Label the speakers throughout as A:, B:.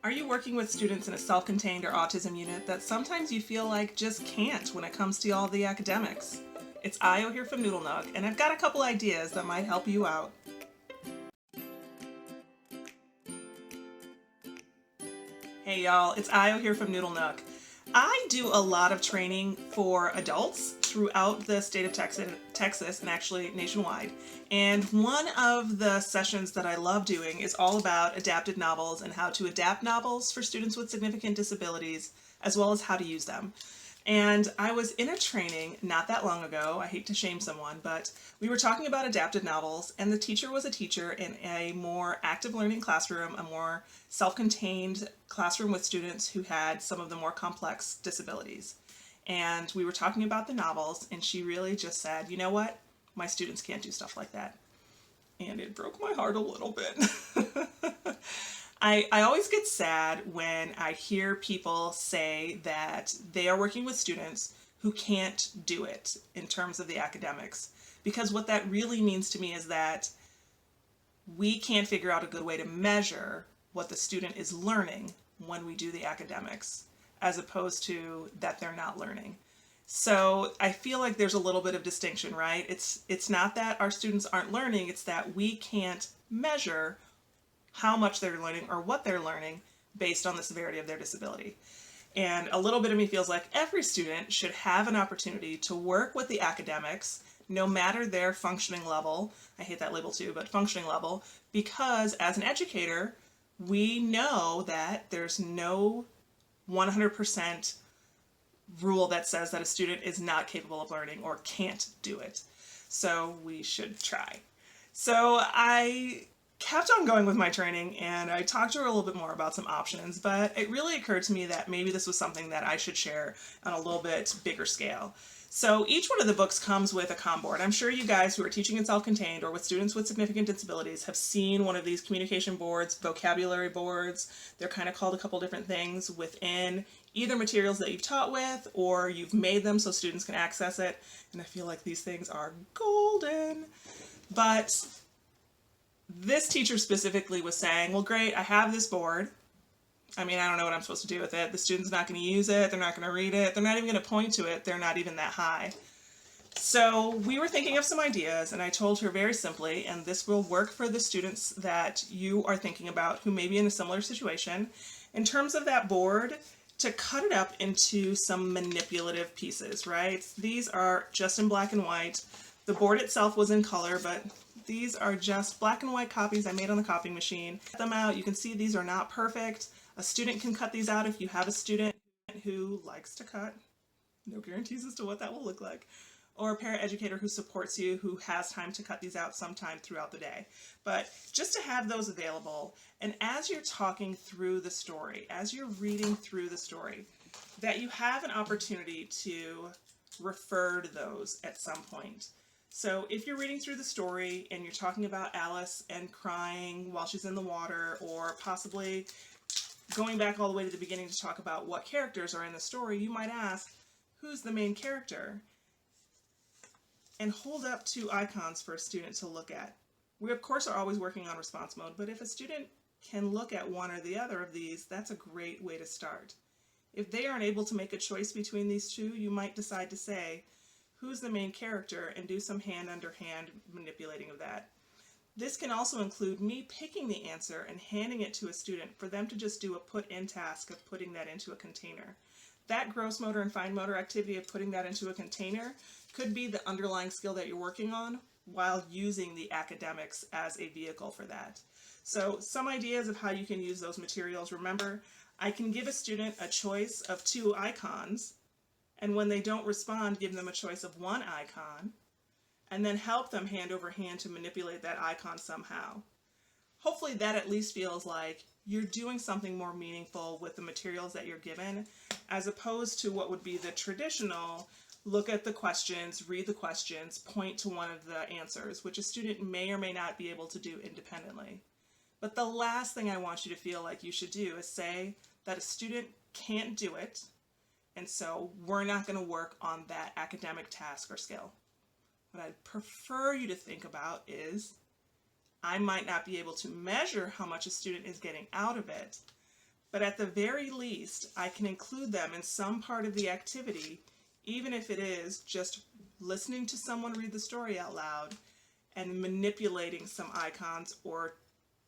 A: Are you working with students in a self-contained or autism unit that sometimes you feel like just can't when it comes to all the academics? It's Io here from Noodle Nook, and I've got a couple ideas that might help you out. Hey y'all, it's Io here from Noodle Nook. I do a lot of training for adults throughout the state of Texas and actually nationwide. And one of the sessions that I love doing is all about adapted novels and how to adapt novels for students with significant disabilities, as well as how to use them. And I was in a training not that long ago, I hate to shame someone, but we were talking about adapted novels, and the teacher was a teacher in a more active learning classroom, a more self-contained classroom with students who had some of the more complex disabilities. And we were talking about the novels, and she really just said, you know what, my students can't do stuff like that. And it broke my heart a little bit. I always get sad when I hear people say that they are working with students who can't do it in terms of the academics, because what that really means to me is that we can't figure out a good way to measure what the student is learning when we do the academics, as opposed to that they're not learning. So I feel like there's a little bit of distinction, right? It's not that our students aren't learning, it's that we can't measure how much they're learning or what they're learning based on the severity of their disability. And a little bit of me feels like every student should have an opportunity to work with the academics, no matter their functioning level. I hate that label too, but functioning level, because as an educator, we know that there's no 100% rule that says that a student is not capable of learning or can't do it. So we should try. So I kept on going with my training, and I talked to her a little bit more about some options, but it really occurred to me that maybe this was something that I should share on a little bit bigger scale. So each one of the books comes with a comm board. I'm sure you guys who are teaching in self-contained or with students with significant disabilities have seen one of these communication boards, vocabulary boards. They're kind of called a couple different things within either materials that you've taught with, or you've made them so students can access it. And I feel like these things are golden. But this teacher specifically was saying, well, great, I have this board. I mean, I don't know what I'm supposed to do with it. The student's not going to use it. They're not going to read it. They're not even going to point to it. They're not even that high. So we were thinking of some ideas, and I told her very simply, and this will work for the students that you are thinking about who may be in a similar situation, in terms of that board, to cut it up into some manipulative pieces, right? These are just in black and white. The board itself was in color, but these are just black and white copies I made on the copying machine. Cut them out. You can see these are not perfect. A student can cut these out if you have a student who likes to cut. No guarantees as to what that will look like. Or a paraeducator who supports you, who has time to cut these out sometime throughout the day. But just to have those available, and as you're talking through the story, as you're reading through the story, that you have an opportunity to refer to those at some point. So if you're reading through the story and you're talking about Alice and crying while she's in the water, or possibly going back all the way to the beginning to talk about what characters are in the story, you might ask, who's the main character? And hold up 2 icons for a student to look at. We of course are always working on response mode, but if a student can look at one or the other of these, that's a great way to start. If they aren't able to make a choice between these two, you might decide to say, who's the main character, and do some hand-under-hand manipulating of that. This can also include me picking the answer and handing it to a student for them to just do a put-in task of putting that into a container. That gross motor and fine motor activity of putting that into a container could be the underlying skill that you're working on while using the academics as a vehicle for that. So some ideas of how you can use those materials. Remember, I can give a student a choice of 2 icons, and when they don't respond, give them a choice of 1 icon, and then help them hand over hand to manipulate that icon somehow. Hopefully that at least feels like you're doing something more meaningful with the materials that you're given, as opposed to what would be the traditional look at the questions, read the questions, point to one of the answers, which a student may or may not be able to do independently. But the last thing I want you to feel like you should do is say that a student can't do it, and so we're not going to work on that academic task or skill. What I'd prefer you to think about is, I might not be able to measure how much a student is getting out of it, but at the very least, I can include them in some part of the activity, even if it is just listening to someone read the story out loud and manipulating some icons or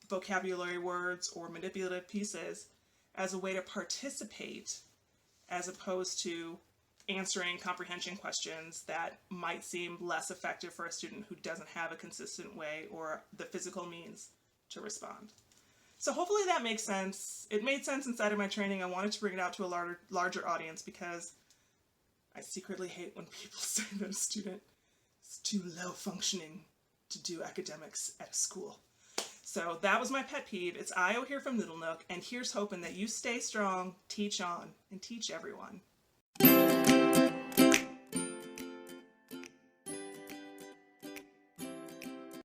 A: vocabulary words or manipulative pieces as a way to participate, as opposed to answering comprehension questions that might seem less effective for a student who doesn't have a consistent way or the physical means to respond. So hopefully that makes sense. It made sense inside of my training. I wanted to bring it out to a larger audience because I secretly hate when people say that a student is too low functioning to do academics at a school. So that was my pet peeve. It's Io here from Noodle Nook, and here's hoping that you stay strong, teach on, and teach everyone.